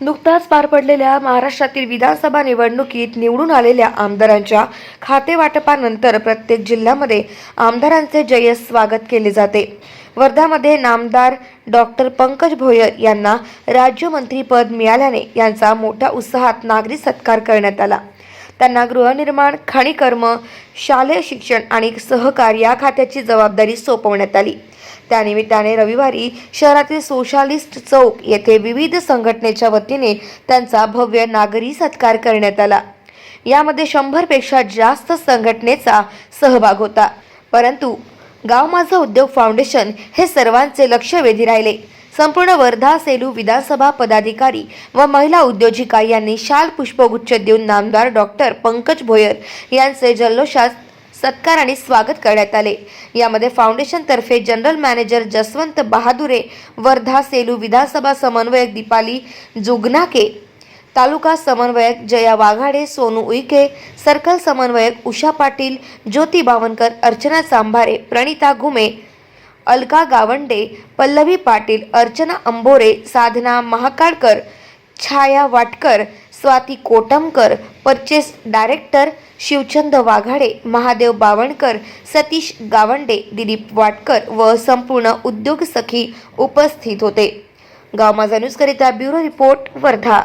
नुकताच पार पडलेल्या महाराष्ट्रातील विधानसभा निवडणुकीत निवडून आलेल्या आमदारांच्या खातेवाटपानंतर प्रत्येक जिल्ह्यामध्ये आमदारांचे जय्यत स्वागत केले जाते। वर्धामध्ये नामदार डॉक्टर पंकज भोयर यांना राज्यमंत्रीपद मिळाल्याने यांचा मोठ्या उत्साहात नागरिक सत्कार करण्यात आला। त्यांना गृहनिर्माण, खनिकर्म, शालेय शिक्षण आणि सहकार या खात्याची जबाबदारी सोपवण्यात आली। त्यानिमित्ताने रविवारी शहरातील सोशालिस्ट चौक येथे विविध संघटनेच्या वतीने त्यांचा भव्य नागरी सत्कार करण्यात आला। यामध्ये 100 पेक्षा जास्त संघटनेचा सहभाग होता, परंतु गाव माझा उद्योग फाउंडेशन हे सर्वांचे लक्ष वेधी राहिले। संपूर्ण वर्धा सेलू विधानसभा पदाधिकारी व महिला उद्योजिका यांनी शाल पुष्पगुच्छ देऊन नामदार डॉक्टर पंकज भोयर यांचे जल्लोषात सत्कार आणि स्वागत करण्यात आले। यामध्ये फाउंडेशन तर्फे जनरल मॅनेजर जसवंत बहादुरे, वर्धा सेलू विधानसभा समन्वयक दीपाली जुगनाके, तालुका समन्वयक जया वाघाडे, सोनू उईके, सर्कल समन्वयक उषा पाटील, ज्योती बावनकर, अर्चना सांभारे, प्रणिता घुमे, अलका गावंडे, पल्लवी पाटील, अर्चना अंबोरे, साधना महाकाळकर, छाया वाटकर, स्वाती कोटमकर, परचेस डायरेक्टर शिवचंद वाघाडे, महादेव बावणकर, सतीश गावंडे, दिलीप वाटकर व संपूर्ण उद्योग सखी उपस्थित होते। गाव माझा न्यूज करिता ब्युरो रिपोर्ट, वर्धा।